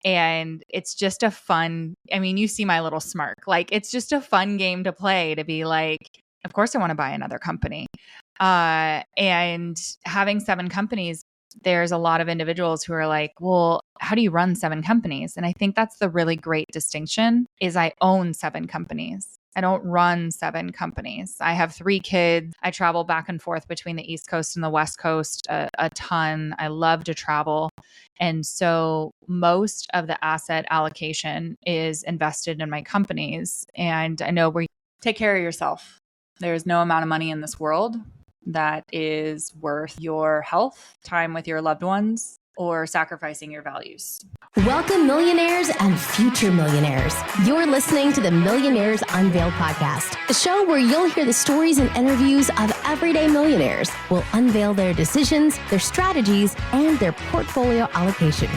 And it's just a fun, I mean, you see my little smirk. Like, it's just a fun game to play, to be like, of course I want to buy another company. And having 7 companies, there's a lot of individuals who are like, well, how do you run 7 companies? And I think that's the really great distinction is I own 7 companies. I don't run 7 companies. I have 3 kids. I travel back and forth between the East Coast and the West Coast a ton. I love to travel. And so most of the asset allocation is invested in my companies. And I know where you take care of yourself. There's no amount of money in this world that is worth your health, time with your loved ones, or sacrificing your values. Welcome, millionaires and future millionaires. You're listening to the Millionaires Unveiled podcast, a show where you'll hear the stories and interviews of everyday millionaires. We'll unveil their decisions, their strategies, and their portfolio allocation.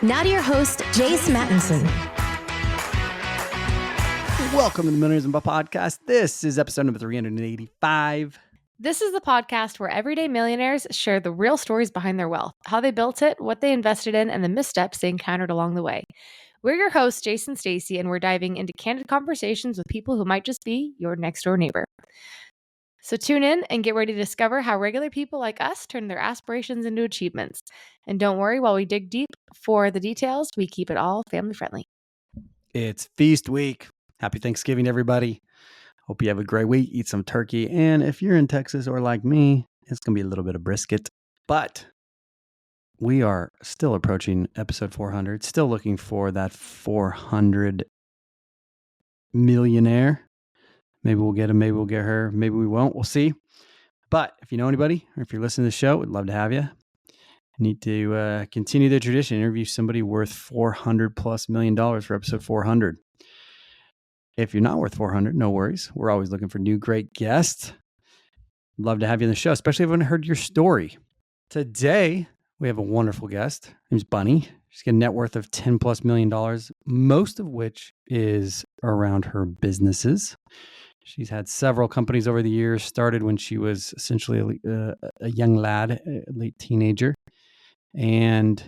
Now to your host, Jace Mattinson. Welcome to the Millionaires Unveiled podcast. This is episode number 385. This is the podcast where everyday millionaires share the real stories behind their wealth, how they built it, what they invested in, and the missteps they encountered along the way. We're your hosts, Jason Stacy, and we're diving into candid conversations with people who might just be your next door neighbor. So tune in and get ready to discover how regular people like us turn their aspirations into achievements. And don't worry, while we dig deep for the details, we keep it all family friendly. It's feast week. Happy Thanksgiving, everybody. Hope you have a great week. Eat some turkey. And if you're in Texas or like me, it's going to be a little bit of brisket. But we are still approaching episode 400. Still looking for that 400 millionaire. Maybe we'll get him. Maybe we'll get her. Maybe we won't. We'll see. But if you know anybody, or if you're listening to the show, we'd love to have you. Need to continue the tradition. Interview somebody worth $400+ million for episode 400. If you're not worth 400, no worries. We're always looking for new great guests. Love to have you on the show, especially if I haven't heard your story. Today, we have a wonderful guest. Her name's Bunny. She's got a net worth of $10+ million, most of which is around her businesses. She's had several companies over the years, started when she was essentially a young lad, a late teenager, and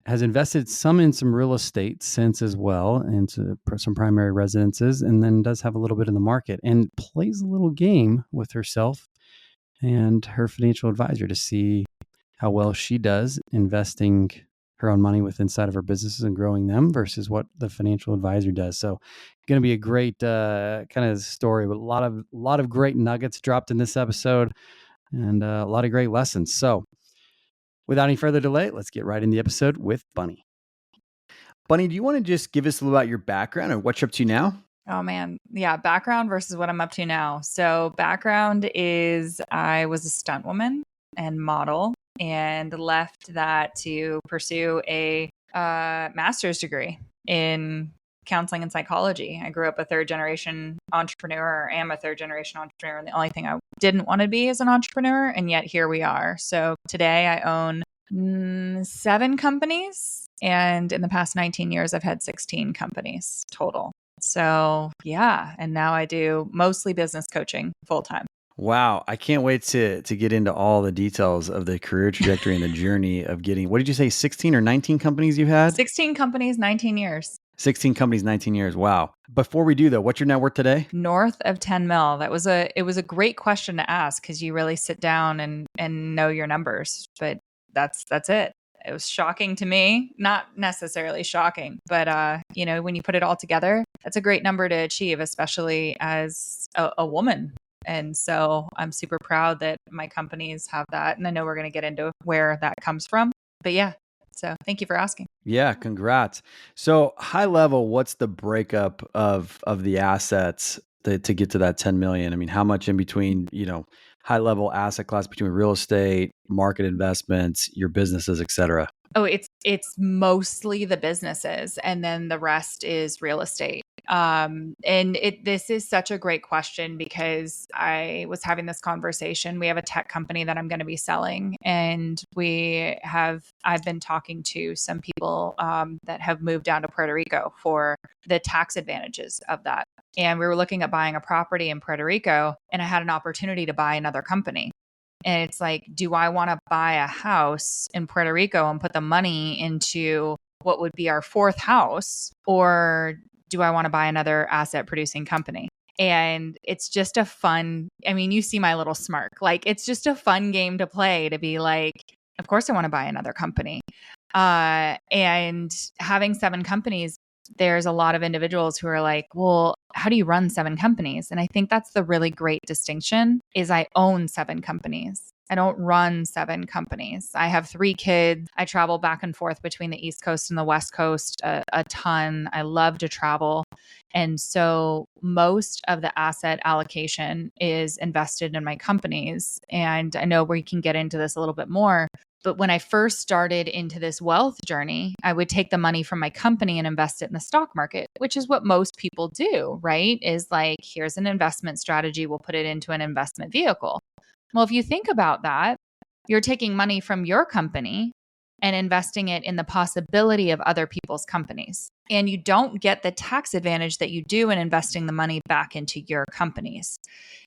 has invested some in some real estate since as well, into some primary residences, and then does have a little bit in the market and plays a little game with herself and her financial advisor to see how well she does investing her own money with inside of her businesses and growing them versus what the financial advisor does. So going to be a great kind of story, but a lot of great nuggets dropped in this episode and a lot of great lessons. So without any further delay, let's get right in the episode with Bunny. Bunny, do you want to just give us a little about your background and what you're up to now? Oh man. Yeah. Background versus what I'm up to now. So background is I was a stuntwoman and model and left that to pursue a master's degree in counseling and psychology. I grew up a 3rd-generation entrepreneur, or am a 3rd-generation entrepreneur. And the only thing I didn't want to be is an entrepreneur. And yet here we are. So today I own 7 companies. And in the past 19 years, I've had 16 companies total. So yeah. And now I do mostly business coaching full time. Wow. I can't wait to get into all the details of the career trajectory and the journey of getting, what did you say, 16 or 19 companies you had? 16 companies, 19 years. 16 companies, 19 years. Wow. Before we do though, what's your net worth today? North of 10 mil. It was a great question to ask because you really sit down and know your numbers, but that's it. It was shocking to me, not necessarily shocking, but when you put it all together, that's a great number to achieve, especially as a woman. And so I'm super proud that my companies have that. And I know we're going to get into where that comes from, but yeah. So thank you for asking. Yeah, congrats. So high level, what's the breakup of the assets to get to that 10 million? I mean, how much in between, high level asset class between real estate, market investments, your businesses, et cetera? Oh, it's mostly the businesses, and then the rest is real estate. This is such a great question because I was having this conversation. We have a tech company that I'm going to be selling, and I've been talking to some people that have moved down to Puerto Rico for the tax advantages of that. And we were looking at buying a property in Puerto Rico, and I had an opportunity to buy another company. And it's like, do I want to buy a house in Puerto Rico and put the money into what would be our fourth house, or do I want to buy another asset producing company? And it's just a fun, I mean, you see my little smirk. Like, it's just a fun game to play, to be like, of course I want to buy another company. And having 7 companies, there's a lot of individuals who are like, well, how do you run 7 companies? And I think that's the really great distinction, is I own 7 companies. I don't run 7 companies. I have 3 kids. I travel back and forth between the East Coast and the West Coast a ton. I love to travel. And so most of the asset allocation is invested in my companies. And I know we can get into this a little bit more. But when I first started into this wealth journey, I would take the money from my company and invest it in the stock market, which is what most people do, right? Is like, here's an investment strategy. We'll put it into an investment vehicle. Well, if you think about that, you're taking money from your company and investing it in the possibility of other people's companies. And you don't get the tax advantage that you do in investing the money back into your companies.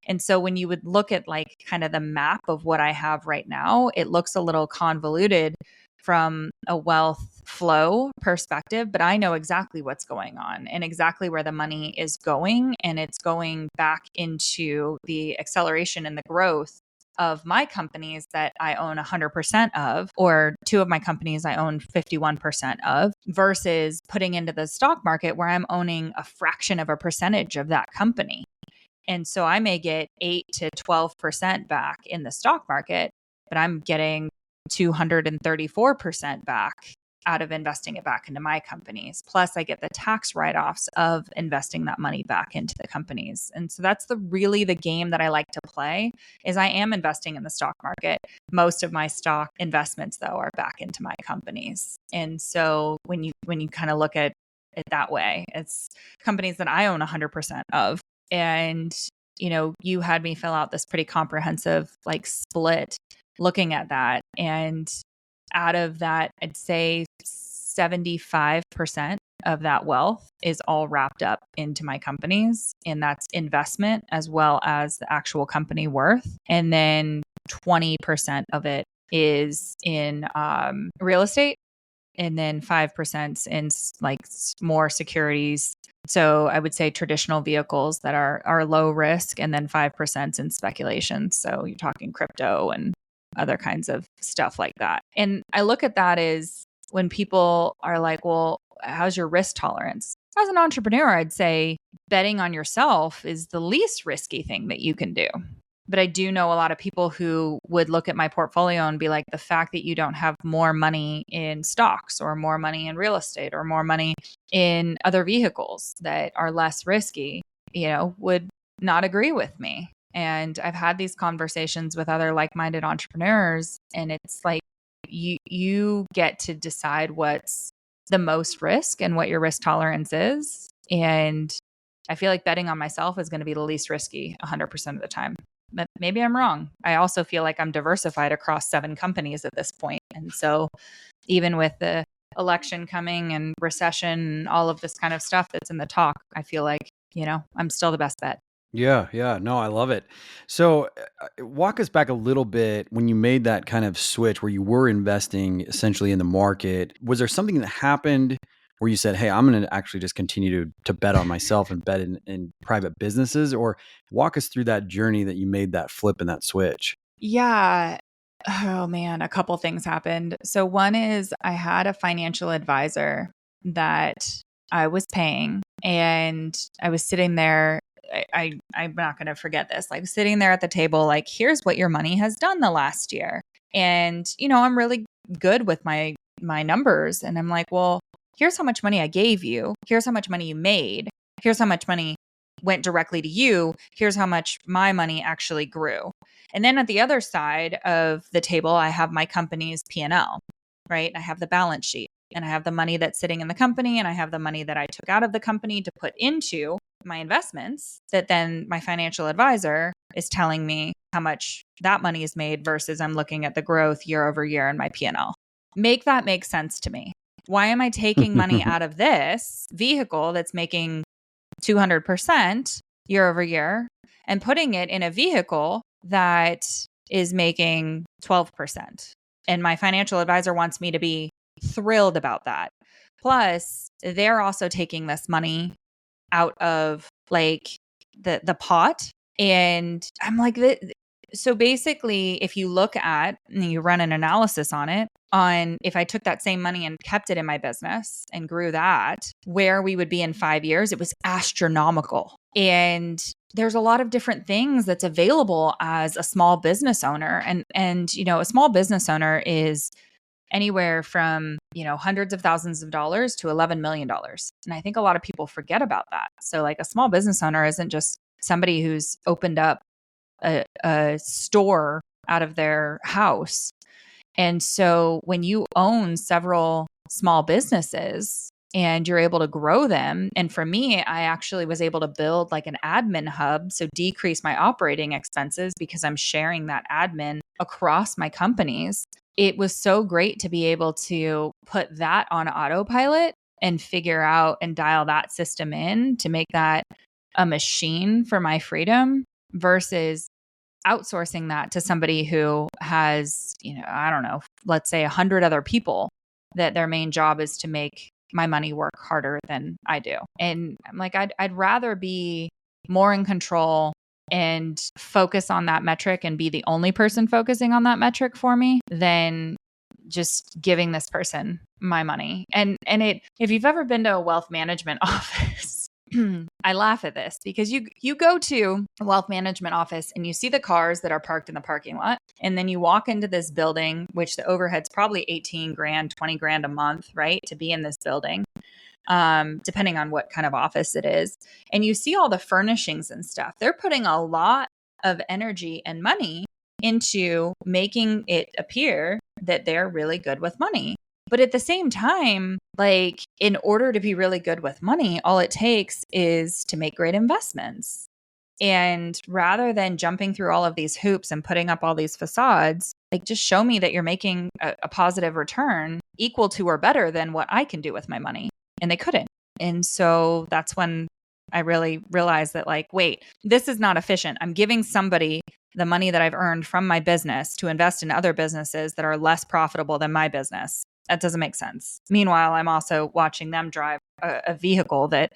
And so when you would look at like kind of the map of what I have right now, it looks a little convoluted from a wealth flow perspective, but I know exactly what's going on and exactly where the money is going. And it's going back into the acceleration and the growth of my companies that I own 100% of, or 2 of my companies I own 51% of, versus putting into the stock market where I'm owning a fraction of a percentage of that company. And so I may get 8 to 12% back in the stock market, but I'm getting 234% back out of investing it back into my companies. Plus I get the tax write-offs of investing that money back into the companies. And so that's really the game that I like to play, is I am investing in the stock market. Most of my stock investments though are back into my companies. And so when you kind of look at it that way, it's companies that I own 100% of. And you had me fill out this pretty comprehensive like split looking at that. And out of that, I'd say 75% of that wealth is all wrapped up into my companies. And that's investment as well as the actual company worth. And then 20% of it is in real estate. And then 5% in like more securities. So I would say traditional vehicles that are low risk, and then 5% in speculation. So you're talking crypto and other kinds of stuff like that. And I look at that as when people are like, well, how's your risk tolerance? As an entrepreneur, I'd say betting on yourself is the least risky thing that you can do. But I do know a lot of people who would look at my portfolio and be like, the fact that you don't have more money in stocks or more money in real estate or more money in other vehicles that are less risky, would not agree with me. And I've had these conversations with other like-minded entrepreneurs, and it's like you get to decide what's the most risk and what your risk tolerance is. And I feel like betting on myself is going to be the least risky 100% of the time. But maybe I'm wrong. I also feel like I'm diversified across 7 companies at this point. And so even with the election coming and recession and all of this kind of stuff that's in the talk, I feel like, I'm still the best bet. Yeah, yeah. No, I love it. So, walk us back a little bit when you made that kind of switch where you were investing essentially in the market. Was there something that happened where you said, hey, I'm going to actually just continue to bet on myself and bet in private businesses? Or walk us through that journey that you made that flip and that switch. Yeah. Oh man, a couple things happened. So one is I had a financial advisor that I was paying, and I was sitting there. I'm not going to forget this. Like sitting there at the table, like, here's what your money has done the last year. And, I'm really good with my numbers. And I'm like, well, here's how much money I gave you. Here's how much money you made. Here's how much money went directly to you. Here's how much my money actually grew. And then at the other side of the table, I have my company's P&L, right? I have the balance sheet, and I have the money that's sitting in the company, and I have the money that I took out of the company to put into my investments, that then my financial advisor is telling me how much that money is made versus I'm looking at the growth year over year in my P&L. Make that make sense to me. Why am I taking money out of this vehicle that's making 200% year over year and putting it in a vehicle that is making 12%? And my financial advisor wants me to be thrilled about that. Plus, they're also taking this money out of like the pot. And I'm like, so basically, if you look at and you run an analysis on it, on if I took that same money and kept it in my business and grew that, where we would be in 5 years, it was astronomical. And there's a lot of different things that's available as a small business owner. And you know, a small business owner is anywhere from, you know, hundreds of thousands of dollars to $11 million. And I think a lot of people forget about that. So like a small business owner isn't just somebody who's opened up a store out of their house. And so when you own several small businesses and you're able to grow them, and for me, I actually was able to build like an admin hub, so decrease my operating expenses because I'm sharing that admin across my companies. It was so great to be able to put that on autopilot and figure out and dial that system in to make that a machine for my freedom versus outsourcing that to somebody who has, you know, I don't know, let's say 100 other people that their main job is to make my money work harder than I do. And I'm like, I'd rather be more in control and focus on that metric and be the only person focusing on that metric for me than just giving this person my money. And if you've ever been to a wealth management office, I laugh at this because you go to a wealth management office and you see the cars that are parked in the parking lot. And then you walk into this building, which the overhead's probably 18 grand, 20 grand a month, right? To be in this building, depending on what kind of office it is. And you see all the furnishings and stuff. They're putting a lot of energy and money into making it appear that they're really good with money. But at the same time, like in order to be really good with money, all it takes is to make great investments. And rather than jumping through all of these hoops and putting up all these facades, like just show me that you're making a positive return equal to or better than what I can do with my money. And they couldn't. And so that's when I really realized that like, wait, this is not efficient. I'm giving somebody the money that I've earned from my business to invest in other businesses that are less profitable than my business. That doesn't make sense. Meanwhile, I'm also watching them drive a vehicle that,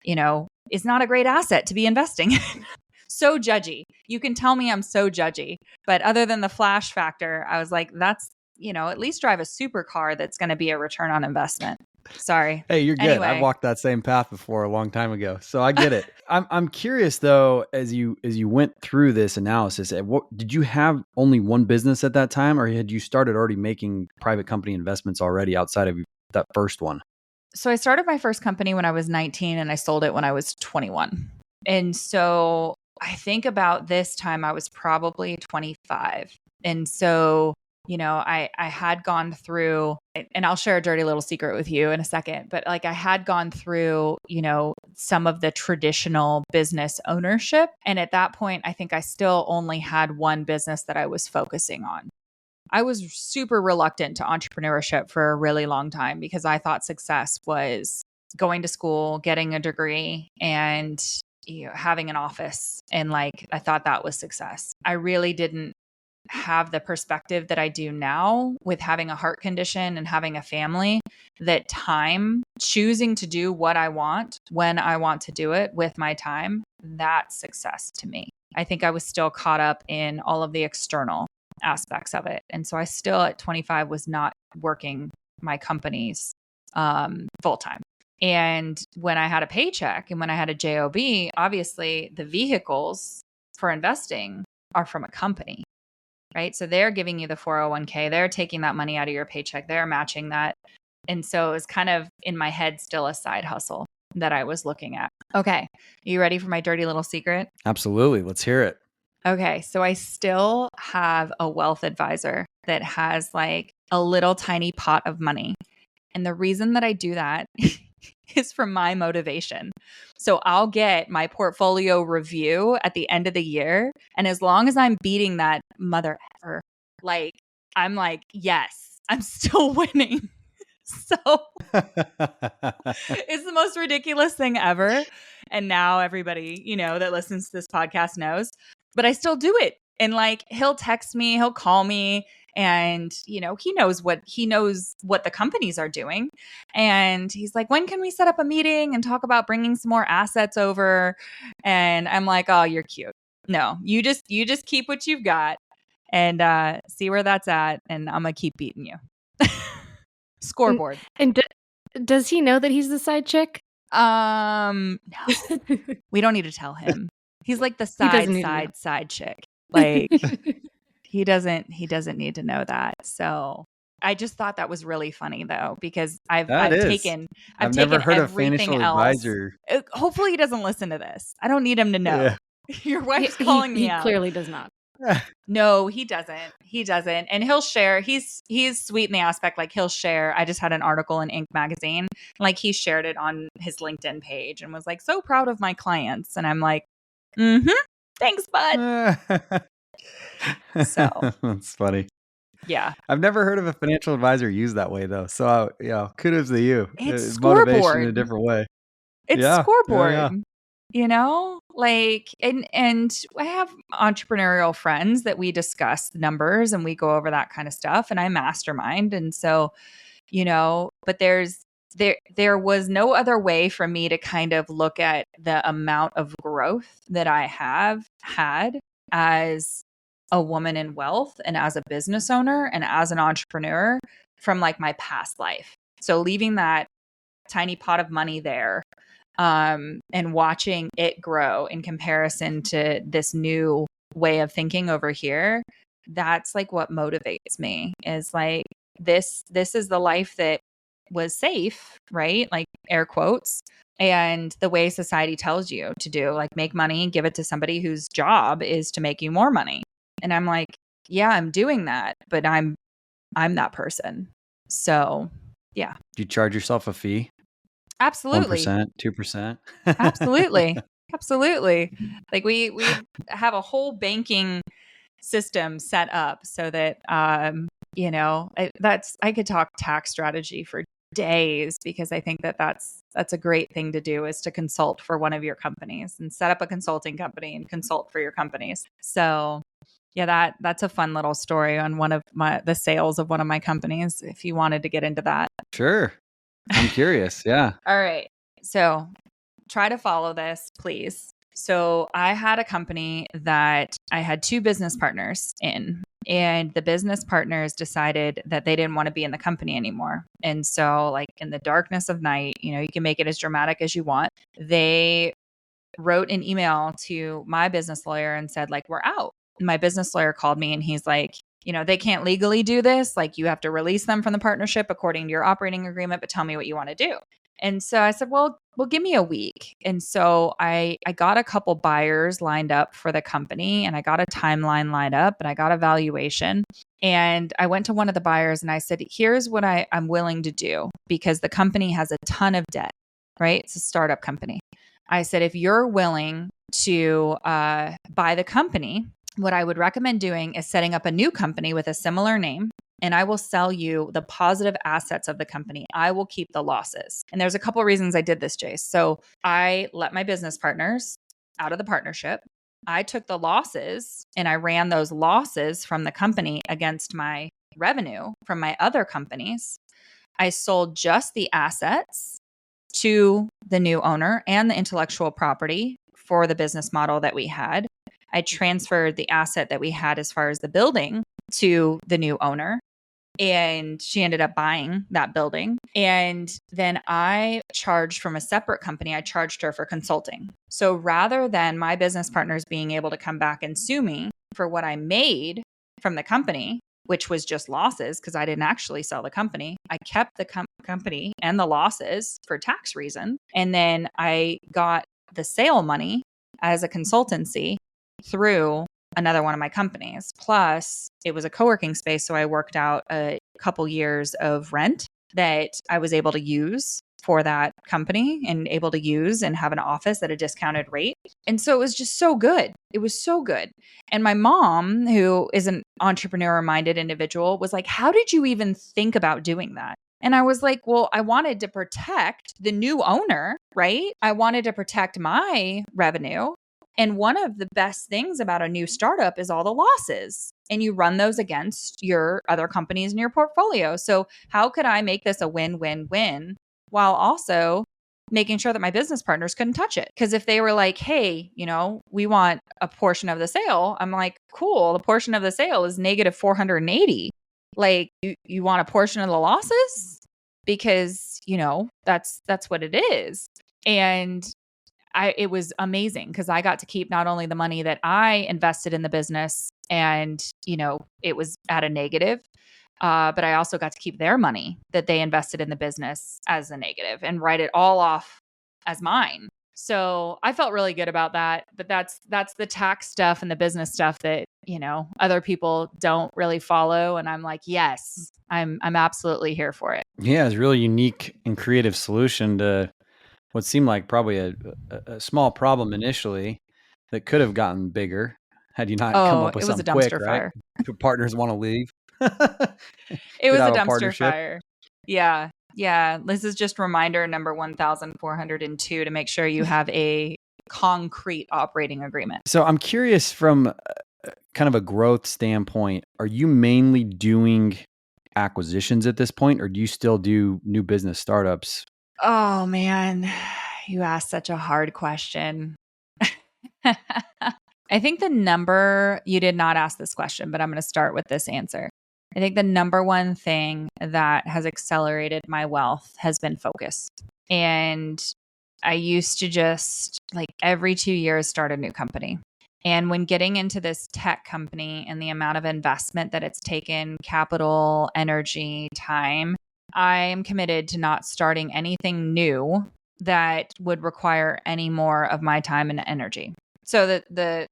you know, is not a great asset to be investing in. So judgy. You can tell me I'm so judgy. But other than the flash factor, I was like, that's, you know, at least drive a supercar that's going to be a return on investment. Sorry. Hey, you're good. Anyway. I've walked that same path before a long time ago, so I get it. I'm curious though, as you went through this analysis, what did you have only one business at that time, or had you started already making private company investments already outside of that first one? So I started my first company when I was 19 and I sold it when I was 21. And so I think about this time I was probably 25. And so, you know, I had gone through, and I'll share a dirty little secret with you in a second, but like I had gone through, you know, some of the traditional business ownership. And at that point, I think I still only had one business that I was focusing on. I was super reluctant to entrepreneurship for a really long time because I thought success was going to school, getting a degree, and you know, having an office. And like, I thought that was success. I really didn't have the perspective that I do now with having a heart condition and having a family, that time, choosing to do what I want when I want to do it with my time, that's success to me. I think I was still caught up in all of the external aspects of it. And so I still at 25 was not working my companies full time. And when I had a paycheck and when I had a job, obviously the vehicles for investing are from a company, right? So they're giving you the 401k, they're taking that money out of your paycheck, they're matching that. And so it was kind of in my head still a side hustle that I was looking at. Okay. Are you ready for my dirty little secret? Absolutely. Let's hear it. Okay, so I still have a wealth advisor that has like a little tiny pot of money. And the reason that I do that is for my motivation. So I'll get my portfolio review at the end of the year. And as long as I'm beating that mother ever, like, I'm like, yes, I'm still winning. So it's the most ridiculous thing ever. And now everybody, you know, that listens to this podcast knows. But I still do it. And like, he'll text me, he'll call me, And, he knows what the companies are doing. And he's like, when can we set up a meeting and talk about bringing some more assets over? And I'm like, oh, you're cute. No, you just keep what you've got and see where that's at. And I'm going to keep beating you. Scoreboard. And does he know that he's the side chick? No, we don't need to tell him. He's like the side chick. Like he doesn't need to know that. So I just thought that was really funny though, because I've taken never heard of everything financial else. Advisor. Hopefully he doesn't listen to this. I don't need him to know. Yeah. Your wife's calling me out. He clearly does not. No, he doesn't. He doesn't. And he'll share. He's sweet in the aspect, like he'll share. I just had an article in Inc. magazine. Like he shared it on his LinkedIn page and was like, so proud of my clients. And I'm like, thanks, bud. So that's funny. Yeah. I've never heard of a financial advisor used that way though. So kudos to you. It's motivation scoreboard in a different way. It's scoreboard. Like, and I have entrepreneurial friends that we discuss numbers and we go over that kind of stuff, and I mastermind. And so, but there was no other way for me to kind of look at the amount of growth that I have had as a woman in wealth and as a business owner and as an entrepreneur from like my past life. So leaving that tiny pot of money there, and watching it grow in comparison to this new way of thinking over here, that's like what motivates me, is like this is the life that was safe, right? Like air quotes. And the way society tells you to do, like make money, give it to somebody whose job is to make you more money. And I'm like, yeah, I'm doing that, but I'm that person. So yeah. Do you charge yourself a fee? Absolutely. 1%, 2%. Absolutely. Like we have a whole banking system set up so that, I could talk tax strategy for days, because I think that that's a great thing to do, is to consult for one of your companies and set up a consulting company and consult for your companies. So yeah, that's a fun little story on the sales of one of my companies, if you wanted to get into that. Sure. I'm curious. Yeah. All right. So try to follow this, please. So I had a company that I had two business partners in, and the business partners decided that they didn't want to be in the company anymore. And so, like, in the darkness of night, you can make it as dramatic as you want. They wrote an email to my business lawyer and said, like, we're out. My business lawyer called me and he's like, they can't legally do this. Like, you have to release them from the partnership according to your operating agreement, but tell me what you want to do. And so I said, well, give me a week. And so I got a couple buyers lined up for the company, and I got a timeline lined up, and I got a valuation. And I went to one of the buyers and I said, here's what I'm willing to do, because the company has a ton of debt, right? It's a startup company. I said, if you're willing to buy the company, what I would recommend doing is setting up a new company with a similar name, and I will sell you the positive assets of the company. I will keep the losses. And there's a couple of reasons I did this, Jace. So I let my business partners out of the partnership. I took the losses and I ran those losses from the company against my revenue from my other companies. I sold just the assets to the new owner and the intellectual property for the business model that we had. I transferred the asset that we had as far as the building to the new owner, and she ended up buying that building. And then I charged from a separate company, I charged her for consulting. So rather than my business partners being able to come back and sue me for what I made from the company, which was just losses because I didn't actually sell the company, I kept the company and the losses for tax reason. And then I got the sale money as a consultancy through another one of my companies. Plus, it was a co-working space, so I worked out a couple years of rent that I was able to use for that company and able to use and have an office at a discounted rate. And so it was just so good. It was so good. And my mom, who is an entrepreneur-minded individual, was like, how did you even think about doing that? And I was like, well, I wanted to protect the new owner, right? I wanted to protect my revenue. And one of the best things about a new startup is all the losses. And you run those against your other companies in your portfolio. So how could I make this a win-win-win while also making sure that my business partners couldn't touch it? Because if they were like, hey, we want a portion of the sale, I'm like, cool, the portion of the sale is negative 480. Like, you want a portion of the losses? Because, that's what it is. And it was amazing because I got to keep not only the money that I invested in the business and, it was at a negative, but I also got to keep their money that they invested in the business as a negative and write it all off as mine. So I felt really good about that. But that's the tax stuff and the business stuff that, other people don't really follow. And I'm like, yes, I'm absolutely here for it. Yeah, it's a really unique and creative solution to what seemed like probably a small problem initially that could have gotten bigger had you not come up with It was a something quick, dumpster right? fire. Your partners want to leave. It was a Have a dumpster partnership. fire. Yeah. Yeah. This is just reminder number 1,402 to make sure you have a concrete operating agreement. So I'm curious from kind of a growth standpoint, are you mainly doing acquisitions at this point, or do you still do new business startups? Oh, man. You asked such a hard question. I think you did not ask this question, but I'm going to start with this answer. I think the number one thing that has accelerated my wealth has been focus. And I used to just like every 2 years start a new company. And when getting into this tech company and the amount of investment that it's taken, capital, energy, time, I am committed to not starting anything new that would require any more of my time and energy. So the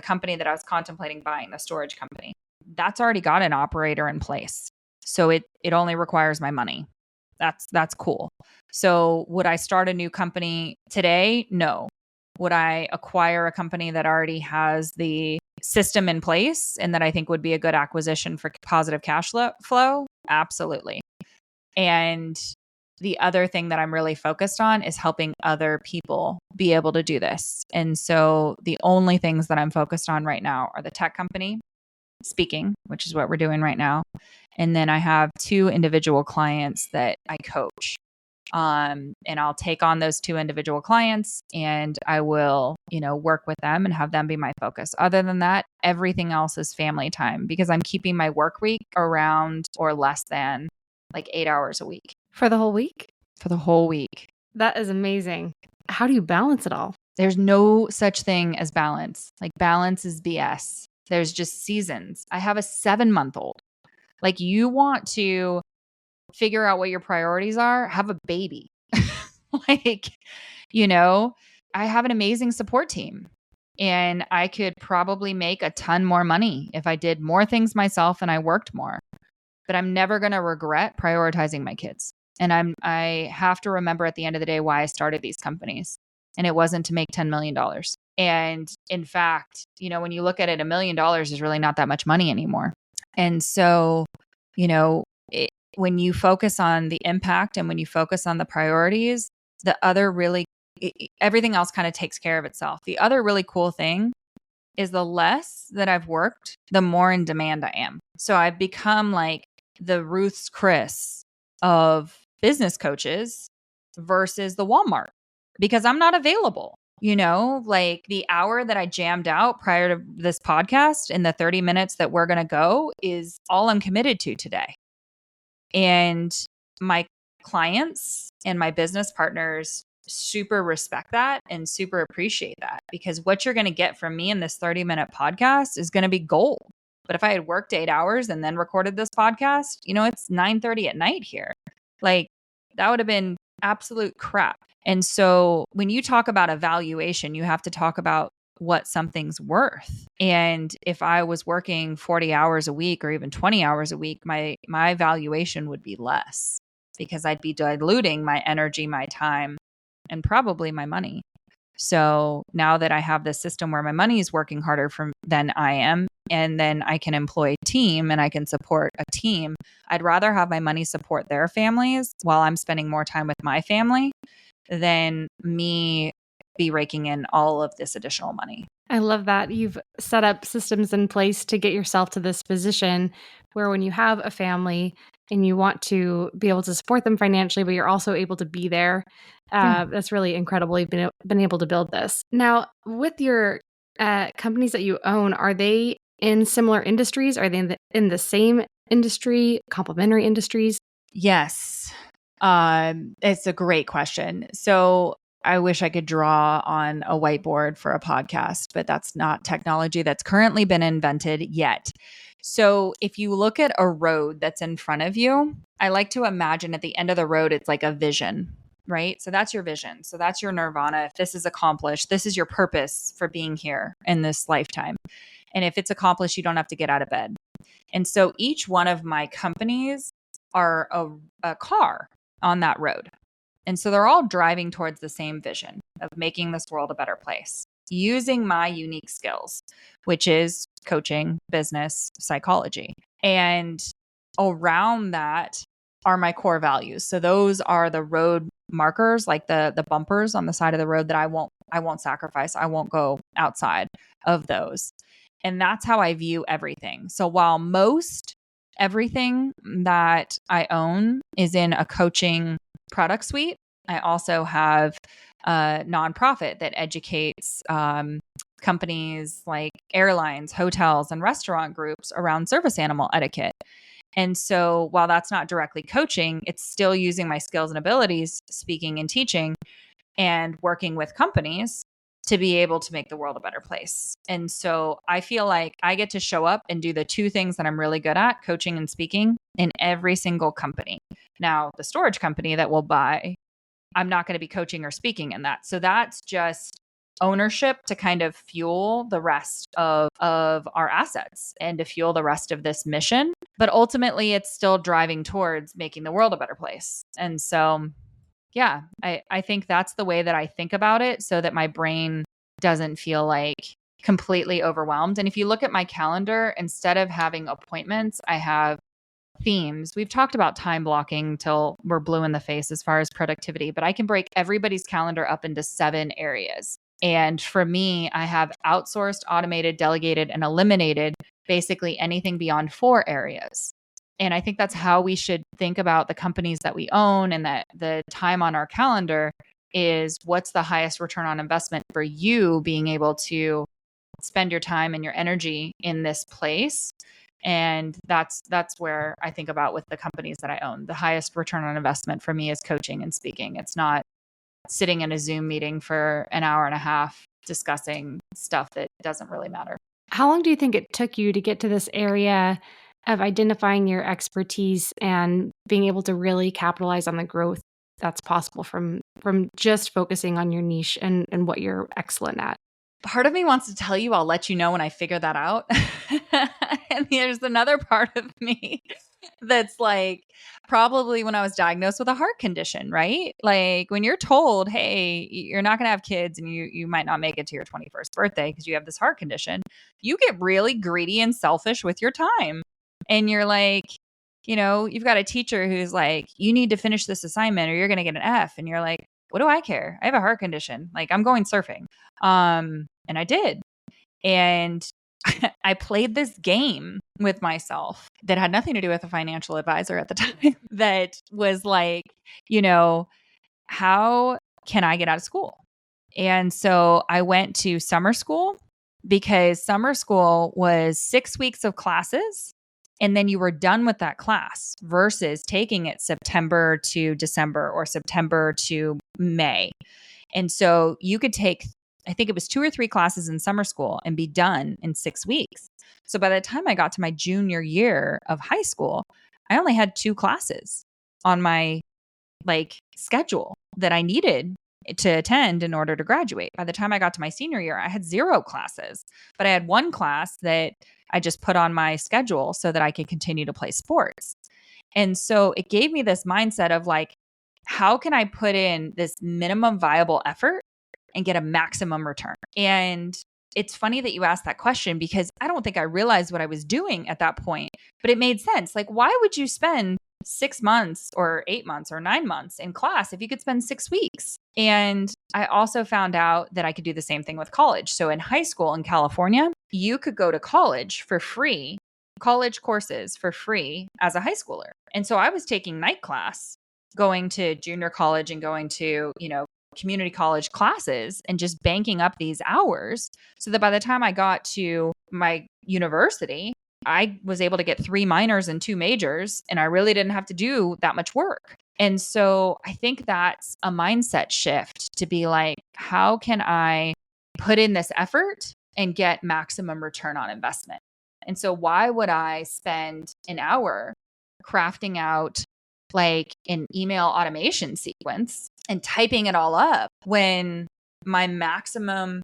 company that I was contemplating buying, the storage company, that's already got an operator in place. So it only requires my money. That's cool. So would I start a new company today? No. Would I acquire a company that already has the system in place and that I think would be a good acquisition for positive cash flow? Absolutely. And the other thing that I'm really focused on is helping other people be able to do this. And so the only things that I'm focused on right now are the tech company, speaking, which is what we're doing right now. And then I have 2 individual clients that I coach. And I'll take on those 2 individual clients and I will, work with them and have them be my focus. Other than that, everything else is family time because I'm keeping my work week around or less than like 8 hours a week. For the whole week? For the whole week. That is amazing. How do you balance it all? There's no such thing as balance. Like balance is BS. There's just seasons. I have a 7-month-old. Like you want to figure out what your priorities are, have a baby. Like, I have an amazing support team and I could probably make a ton more money if I did more things myself and I worked more. But I'm never going to regret prioritizing my kids. And I have to remember at the end of the day why I started these companies. And it wasn't to make $10 million. And in fact, when you look at it, $1 million is really not that much money anymore. And so, when you focus on the impact and when you focus on the priorities, everything else kind of takes care of itself. The other really cool thing is the less that I've worked, the more in demand I am. So I've become like the Ruth's Chris of business coaches versus the Walmart because I'm not available. Like the hour that I jammed out prior to this podcast and the 30 minutes that we're going to go is all I'm committed to today. And my clients and my business partners super respect that and super appreciate that because what you're going to get from me in this 30-minute podcast is going to be gold. But if I had worked 8 hours and then recorded this podcast, it's 9:30 at night here. Like that would have been absolute crap. And so when you talk about evaluation, you have to talk about what something's worth. And if I was working 40 hours a week or even 20 hours a week, my valuation would be less because I'd be diluting my energy, my time, and probably my money. So now that I have this system where my money is working harder than I am, and then I can employ a team and I can support a team, I'd rather have my money support their families while I'm spending more time with my family than me be raking in all of this additional money. I love that you've set up systems in place to get yourself to this position where when you have a family and you want to be able to support them financially, but you're also able to be there. That's really incredible. You've been able to build this. Now, with your companies that you own, are they in similar industries? Are they in the same industry, complementary industries? Yes. It's a great question. So I wish I could draw on a whiteboard for a podcast, but that's not technology that's currently been invented yet. So if you look at a road that's in front of you, I like to imagine at the end of the road, it's like a vision, right? So that's your vision. So that's your nirvana. If this is accomplished, this is your purpose for being here in this lifetime. And if it's accomplished, you don't have to get out of bed. And so each one of my companies are a car on that road. And so they're all driving towards the same vision of making this world a better place, using my unique skills, which is coaching, business, psychology. And around that are my core values. So those are the road markers, like the bumpers on the side of the road that I won't sacrifice. I won't go outside of those. And that's how I view everything. So while most everything that I own is in a coaching product suite, I also have a nonprofit that educates companies like airlines, hotels, and restaurant groups around service animal etiquette. And so while that's not directly coaching, it's still using my skills and abilities, speaking and teaching, and working with companies to be able to make the world a better place. And so I feel like I get to show up and do the two things that I'm really good at, coaching and speaking, in every single company. Now, the storage company that will buy, I'm not going to be coaching or speaking in that. So that's just ownership to kind of fuel the rest of our assets and to fuel the rest of this mission. But ultimately, it's still driving towards making the world a better place. And so yeah, I think that's the way that I think about it so that my brain doesn't feel like completely overwhelmed. And if you look at my calendar, instead of having appointments, I have themes. We've talked about time blocking till we're blue in the face as far as productivity, but I can break everybody's calendar up into 7 areas. And for me, I have outsourced, automated, delegated, and eliminated basically anything beyond 4 areas. And I think that's how we should think about the companies that we own, and that the time on our calendar is what's the highest return on investment for you being able to spend your time and your energy in this place. And that's where I think about with the companies that I own. The highest return on investment for me is coaching and speaking. It's not sitting in a Zoom meeting for an hour and a half discussing stuff that doesn't really matter. How long do you think it took you to get to this area of identifying your expertise and being able to really capitalize on the growth that's possible from just focusing on your niche and what you're excellent at? Part of me wants to tell you, I'll let you know when I figure that out. And there's another part of me that's like, probably when I was diagnosed with a heart condition, right? Like when you're told, hey, you're not going to have kids and you might not make it to your 21st birthday because you have this heart condition, you get really greedy and selfish with your time. And you're like, you've got a teacher who's like, you need to finish this assignment or you're going to get an F. And you're like, what do I care? I have a heart condition. Like I'm going surfing. And I did. And I played this game with myself that had nothing to do with a financial advisor at the time that was like, how can I get out of school? And so I went to summer school because summer school was 6 weeks of classes. And then you were done with that class versus taking it September to December or September to May. And so you could take, I think it was 2 or 3 classes in summer school and be done in 6 weeks. So by the time I got to my junior year of high school, I only had 2 classes on my schedule that I needed to attend in order to graduate. By the time I got to my senior year, I had 0 classes, but I had 1 class that I just put on my schedule so that I could continue to play sports. And so it gave me this mindset of like, how can I put in this minimum viable effort and get a maximum return? And it's funny that you asked that question because I don't think I realized what I was doing at that point, but it made sense. Like, why would you spend 6 months or 8 months or 9 months in class if you could spend 6 weeks? And I also found out that I could do the same thing with college. So in high school in California, you could go to college for free, college courses for free as a high schooler. And so I was taking night class, going to junior college and going to, community college classes and just banking up these hours so that by the time I got to my university, I was able to get 3 minors and 2 majors, and I really didn't have to do that much work. And so I think that's a mindset shift to be like, how can I put in this effort and get maximum return on investment? And so why would I spend an hour crafting out like an email automation sequence and typing it all up when my maximum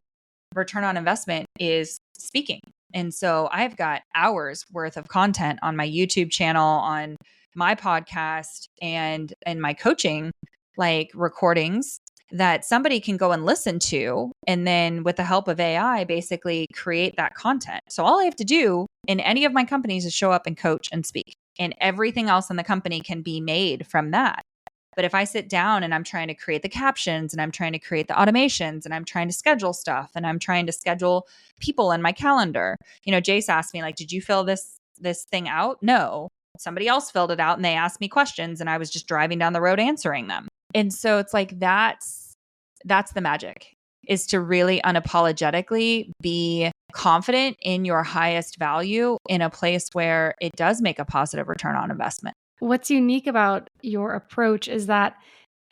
return on investment is speaking? And so I've got hours worth of content on my YouTube channel, on my podcast, and my coaching, like recordings that somebody can go and listen to. And then with the help of AI, basically create that content. So all I have to do in any of my companies is show up and coach and speak. And everything else in the company can be made from that. But if I sit down and I'm trying to create the captions and I'm trying to create the automations and I'm trying to schedule stuff and I'm trying to schedule people in my calendar, Jace asked me, like, did you fill this thing out? No, somebody else filled it out and they asked me questions and I was just driving down the road answering them. And so it's like, that's the magic, is to really unapologetically be confident in your highest value in a place where it does make a positive return on investment. What's unique about your approach is that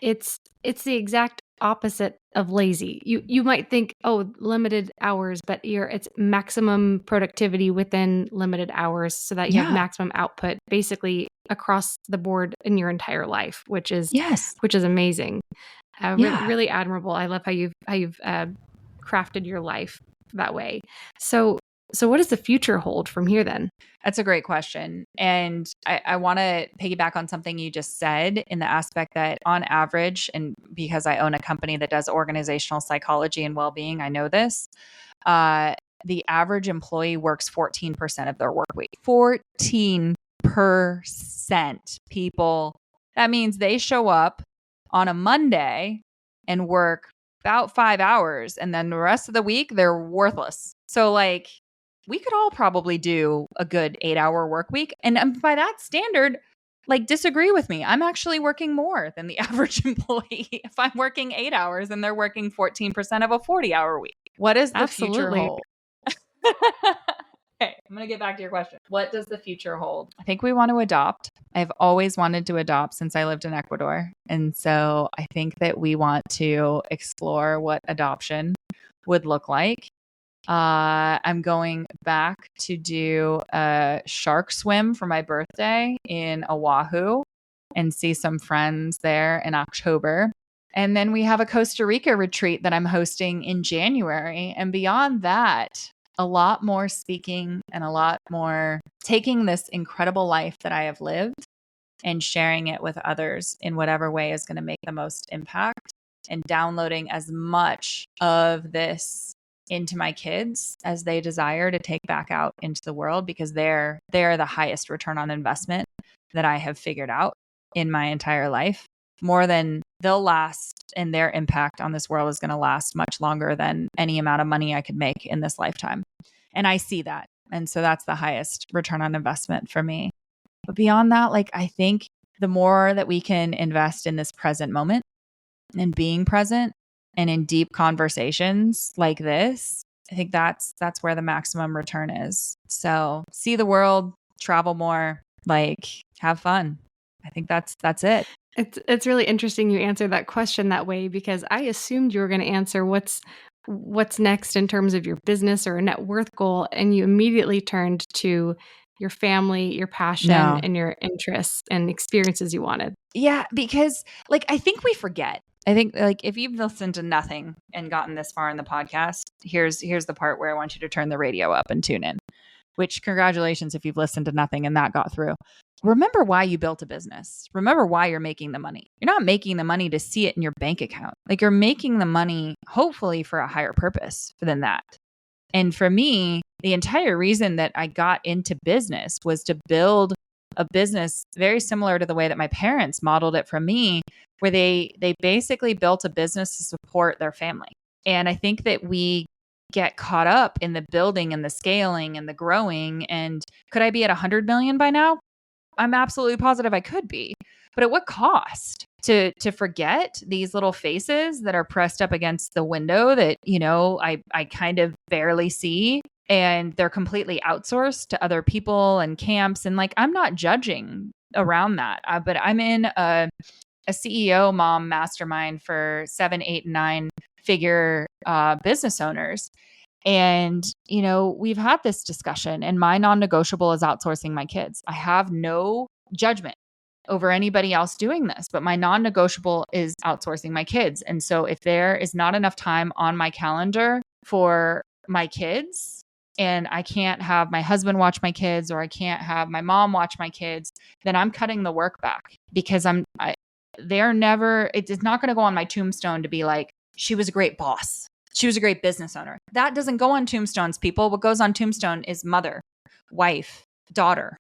it's the exact opposite of lazy. You might think, oh, limited hours, but it's maximum productivity within limited hours so that you have maximum output basically across the board in your entire life, which is amazing. Really admirable. I love how you've crafted your life that way. So what does the future hold from here then? That's a great question. And I want to piggyback on something you just said in the aspect that on average, and because I own a company that does organizational psychology and well-being, I know this, the average employee works 14% of their work week. 14%, people. That means they show up on a Monday and work about 5 hours, and then the rest of the week, they're worthless. So like, we could all probably do a good 8-hour work week. And by that standard, like, disagree with me. I'm actually working more than the average employee if I'm working 8 hours and they're working 14% of a 40-hour week. What does the future hold? Okay, I'm going to get back to your question. What does the future hold? I think we want to adopt. I've always wanted to adopt since I lived in Ecuador. And so I think that we want to explore what adoption would look like. I'm going back to do a shark swim for my birthday in Oahu and see some friends there in October. And then we have a Costa Rica retreat that I'm hosting in January. And beyond that, a lot more speaking and a lot more taking this incredible life that I have lived and sharing it with others in whatever way is going to make the most impact, and downloading as much of this into my kids as they desire to take back out into the world, because they're the highest return on investment that I have figured out in my entire life. More than they'll last, and their impact on this world is going to last much longer than any amount of money I could make in this lifetime. And I see that. And so that's the highest return on investment for me. But beyond that, like, I think the more that we can invest in this present moment and being present and in deep conversations like this, I think that's where the maximum return is. So see the world, travel more, like, have fun. I think that's it. It's really interesting you answered that question that way, because I assumed you were going to answer what's next in terms of your business or a net worth goal, and you immediately turned to your family, your passion, and your interests and experiences you wanted. Yeah, because like, I think we forget. I think, like, if you've listened to nothing and gotten this far in the podcast, here's the part where I want you to turn the radio up and tune in. Which, congratulations if you've listened to nothing and that got through. Remember why you built a business. Remember why you're making the money. You're not making the money to see it in your bank account. Like, you're making the money hopefully for a higher purpose than that. And for me, the entire reason that I got into business was to build a business very similar to the way that my parents modeled it from me, where they basically built a business to support their family. And I think that we get caught up in the building and the scaling and the growing. And could I be at 100 million by now? I'm absolutely positive I could be. But at what cost? To forget these little faces that are pressed up against the window that, I kind of barely see, and they're completely outsourced to other people and camps. And like, I'm not judging around that, but I'm in a CEO mom mastermind for 7, 8, and 9 figure business owners. And, we've had this discussion, and my non-negotiable is outsourcing my kids. I have no judgment over anybody else doing this, but my non-negotiable is outsourcing my kids. And so if there is not enough time on my calendar for my kids, and I can't have my husband watch my kids, or I can't have my mom watch my kids, then I'm cutting the work back, because it's not going to go on my tombstone to be like, she was a great boss. She was a great business owner. That doesn't go on tombstones, people. What goes on tombstone is mother, wife, daughter.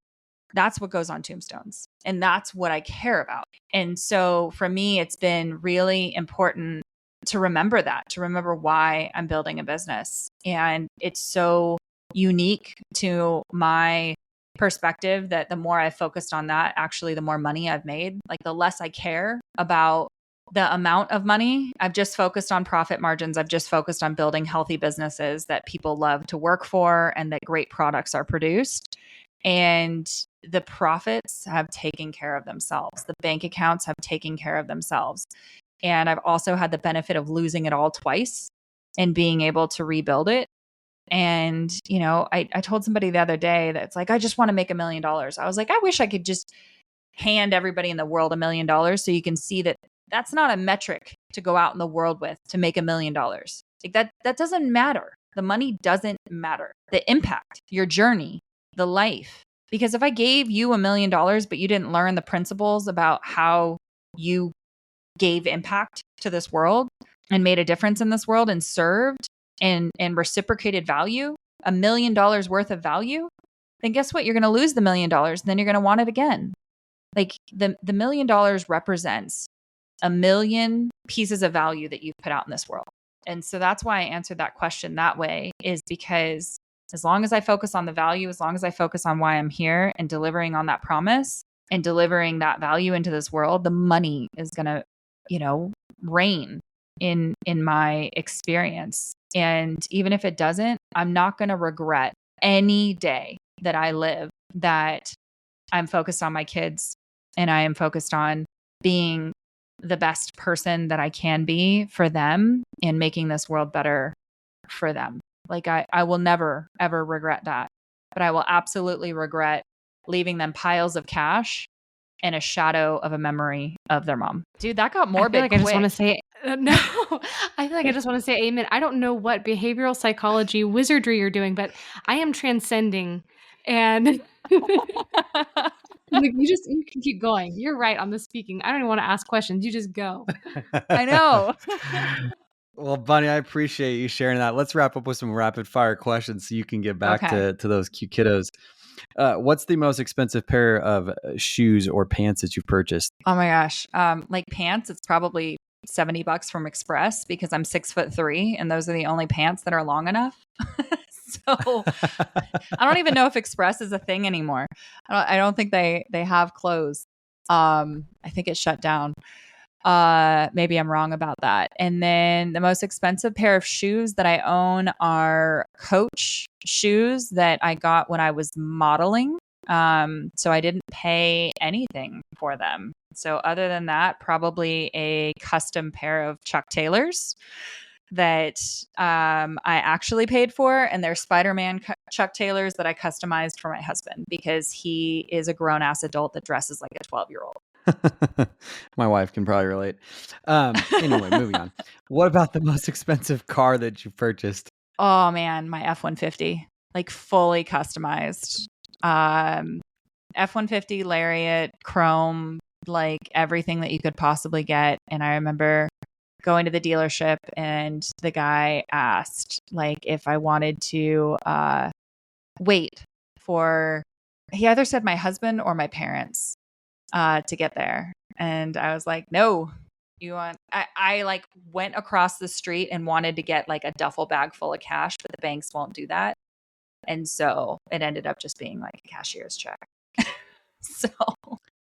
That's what goes on tombstones. And that's what I care about. And so for me, it's been really important to remember that, to remember why I'm building a business. And it's so unique to my perspective that the more I focused on that, actually, the more money I've made. Like, the less I care about the amount of money. I've just focused on profit margins. I've just focused on building healthy businesses that people love to work for, and that great products are produced. And the profits have taken care of themselves. The bank accounts have taken care of themselves. And I've also had the benefit of losing it all twice and being able to rebuild it. And, I told somebody the other day that's like, I just want to make $1 million. I was like, I wish I could just hand everybody in the world $1 million, so you can see that that's not a metric to go out in the world with to make $1 million. Like, that doesn't matter. The money doesn't matter. The impact, your journey, the life. Because if I gave you $1 million, but you didn't learn the principles about how you gave impact to this world and made a difference in this world and served and reciprocated value, $1 million worth of value, then guess what? You're going to lose the $1 million, and then you're going to want it again. Like, the $1 million represents 1 million pieces of value that you've put out in this world. And so that's why I answered that question that way, is because as long as I focus on the value, as long as I focus on why I'm here and delivering on that promise and delivering that value into this world, the money is going to, reign in my experience. And even if it doesn't, I'm not going to regret any day that I live that I'm focused on my kids, and I am focused on being the best person that I can be for them and making this world better for them. Like, I will never, ever regret that. But I will absolutely regret leaving them piles of cash and a shadow of a memory of their mom. Dude, that got morbid. I just want to say, no, I feel like I just want to say amen. I don't know what behavioral psychology wizardry you're doing, but I am transcending. And like, you can keep going. You're right on the speaking. I don't even want to ask questions. You just go. I know. Well, Bunny, I appreciate you sharing that. Let's wrap up with some rapid fire questions so you can get back to those cute kiddos. What's the most expensive pair of shoes or pants that you've purchased? Oh my gosh. Like pants, it's probably $70 from Express, because I'm 6'3", and those are the only pants that are long enough. So I don't even know if Express is a thing anymore. I don't think they have clothes. I think it shut down. Maybe I'm wrong about that. And then the most expensive pair of shoes that I own are Coach shoes that I got when I was modeling. So I didn't pay anything for them. So other than that, probably a custom pair of Chuck Taylors that I actually paid for, and they're Spider-Man Chuck Taylors that I customized for my husband, because he is a grown-ass adult that dresses like a 12-year-old. My wife can probably relate. Anyway, moving on. What about the most expensive car that you purchased? Oh man, my F-150, like fully customized. F-150 Lariat, chrome, like everything that you could possibly get. And I remember going to the dealership, and the guy asked like if I wanted to wait for he either said my husband or my parents to get there. And I was like, no, I like went across the street and wanted to get like a duffel bag full of cash, but the banks won't do that. And so it ended up just being like a cashier's check. So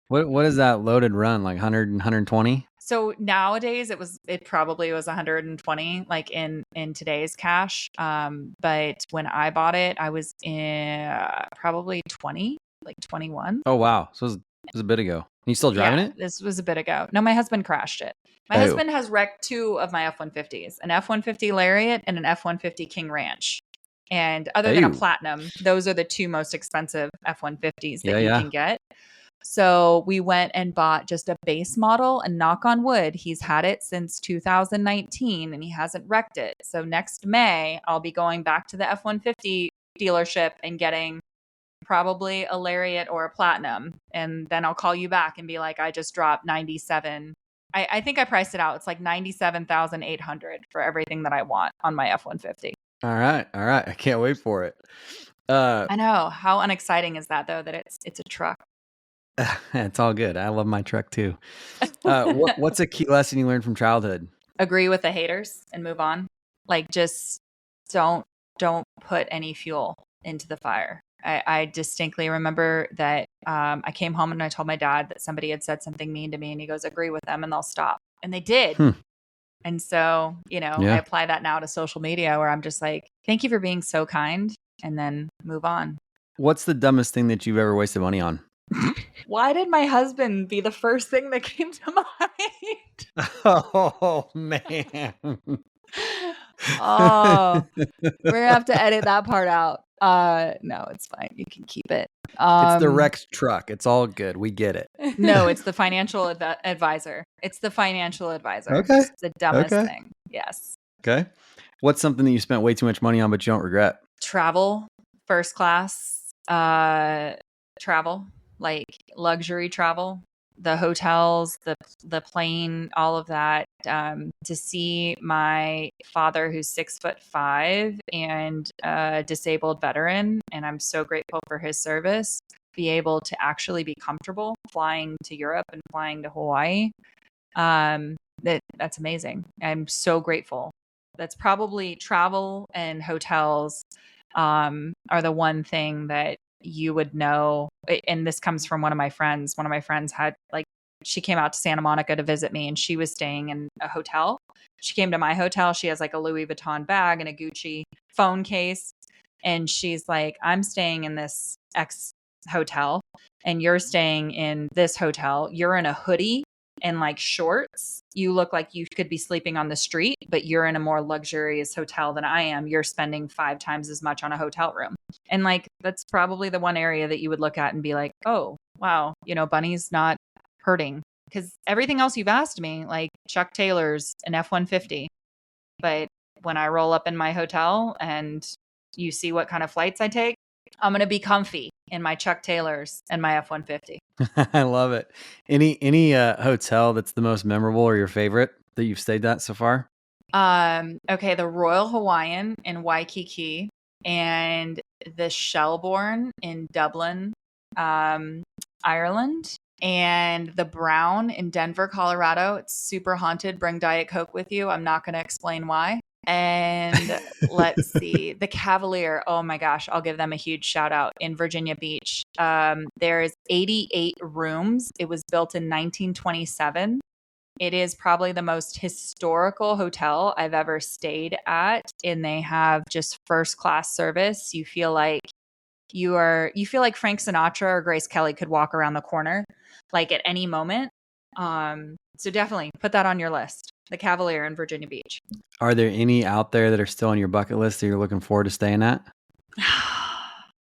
What is that loaded run? Like 100 and 120? So nowadays it probably was 120 like in today's cash. But when I bought it, I was in probably 20, like 21. Oh, wow. So it was a bit ago. You still driving it? This was a bit ago. No, my husband crashed it. My husband has wrecked 2 of my F-150s, an F-150 Lariat and an F-150 King Ranch. And other than a Platinum, those are the 2 most expensive F-150s that you can get. So we went and bought just a base model, and knock on wood, he's had it since 2019 and he hasn't wrecked it. So next May, I'll be going back to the F-150 dealership and getting probably a Lariat or a Platinum. And then I'll call you back and be like, I just dropped 97. I think I priced it out. It's like 97,800 for everything that I want on my F-150. All right. I can't wait for it. I know. How unexciting is that though, that it's a truck? It's all good. I love my truck too. What's a key lesson you learned from childhood? Agree with the haters and move on. Like, just don't put any fuel into the fire. I distinctly remember that I came home and I told my dad that somebody had said something mean to me, and he goes, agree with them and they'll stop. And they did. And so, I apply that now to social media, where I'm just like, thank you for being so kind, and then move on. What's the dumbest thing that you've ever wasted money on? Why did my husband be the first thing that came to mind? Oh, man. Oh, we're gonna have to edit that part out. No, it's fine. You can keep it. It's the Rex truck. It's all good. We get it. No, it's the financial advisor. It's the financial advisor. Okay. It's the dumbest thing. Yes. Okay. What's something that you spent way too much money on, but you don't regret? Travel, first class, travel, like luxury travel, the hotels, the plane, all of that. To see my father, who's 6'5" and a disabled veteran, and I'm so grateful for his service, be able to actually be comfortable flying to Europe and flying to Hawaii. That's amazing. I'm so grateful. That's probably travel and hotels are the one thing that you would know. And this comes from one of my friends. One of my friends had she came out to Santa Monica to visit me, and she was staying in a hotel. She came to my hotel. She has like a Louis Vuitton bag and a Gucci phone case. And she's like, I'm staying in this X hotel and you're staying in this hotel. You're in a hoodie and like shorts. You look like you could be sleeping on the street, but you're in a more luxurious hotel than I am. You're spending 5 times as much on a hotel room. And like, that's probably the one area that you would look at and be like, oh, wow, Bunny's not hurting. Because everything else you've asked me, like Chuck Taylor's an F-150. But when I roll up in my hotel and you see what kind of flights I take, I'm going to be comfy in my Chuck Taylors and my F-150. I love it. Any hotel that's the most memorable or your favorite that you've stayed at so far? Okay, the Royal Hawaiian in Waikiki and the Shelbourne in Dublin, Ireland, and the Brown in Denver, Colorado. It's super haunted. Bring Diet Coke with you. I'm not going to explain why. And let's see, the Cavalier. Oh my gosh, I'll give them a huge shout out in Virginia Beach. There's 88 rooms. It was built in 1927. It is probably the most historical hotel I've ever stayed at, and they have just first class service. You feel like Frank Sinatra or Grace Kelly could walk around the corner like at any moment. So definitely put that on your list. The Cavalier in Virginia Beach. Are there any out there that are still on your bucket list that you're looking forward to staying at?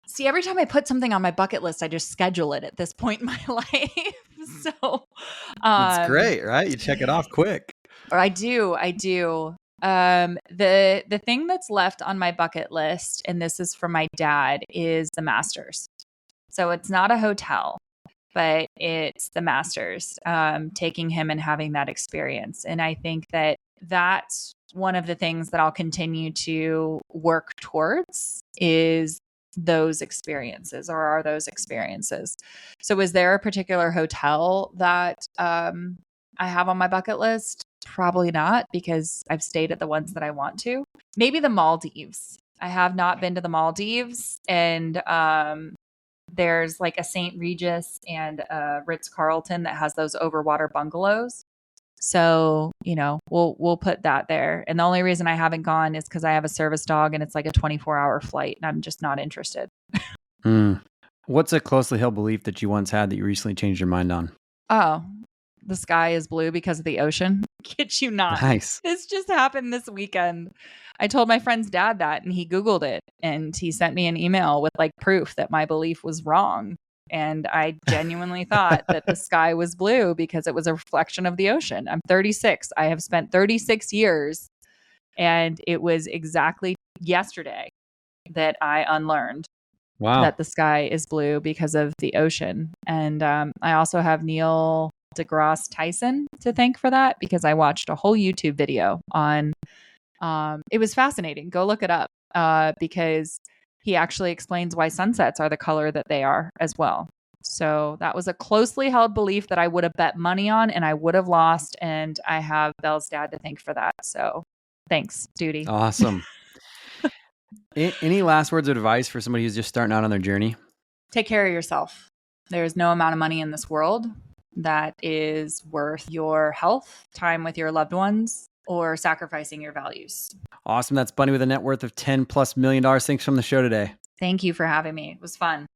See, every time I put something on my bucket list, I just schedule it at this point in my life. So that's great, right? You check it off quick. Or I do. The thing that's left on my bucket list, and this is for my dad, is the Masters. So it's not a hotel, but it's the Masters, taking him and having that experience. And I think that that's one of the things that I'll continue to work towards, is those experiences, or are those experiences. So is there a particular hotel that I have on my bucket list? Probably not, because I've stayed at the ones that I want to. Maybe the Maldives. I have not been to the Maldives, and there's like a St. Regis and a Ritz-Carlton that has those overwater bungalows. So, we'll put that there. And the only reason I haven't gone is because I have a service dog and it's like a 24-hour flight and I'm just not interested. What's a closely held belief that you once had that you recently changed your mind on? Oh, the sky is blue because of the ocean. Kid you not. Nice. This just happened this weekend. I told my friend's dad that, and he Googled it, and he sent me an email with like proof that my belief was wrong. And I genuinely thought that the sky was blue because it was a reflection of the ocean. I'm 36. I have spent 36 years, and it was exactly yesterday that I unlearned that the sky is blue because of the ocean. And I also have Neil deGrasse Tyson to thank for that, because I watched a whole YouTube video on it was fascinating. Go look it up because he actually explains why sunsets are the color that they are as well. So that was a closely held belief that I would have bet money on and I would have lost. And I have Belle's dad to thank for that. So thanks, Duty. Awesome. Any last words of advice for somebody who's just starting out on their journey? Take care of yourself. There's no amount of money in this world that is worth your health, time with your loved ones, or sacrificing your values. Awesome. That's Bunny with a net worth of $10+ million. Thanks from the show today. Thank you for having me. It was fun.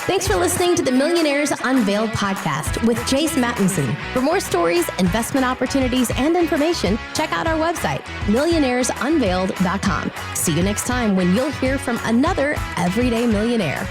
Thanks for listening to the Millionaires Unveiled podcast with Jace Mattinson. For more stories, investment opportunities, and information, check out our website, millionairesunveiled.com. See you next time when you'll hear from another everyday millionaire.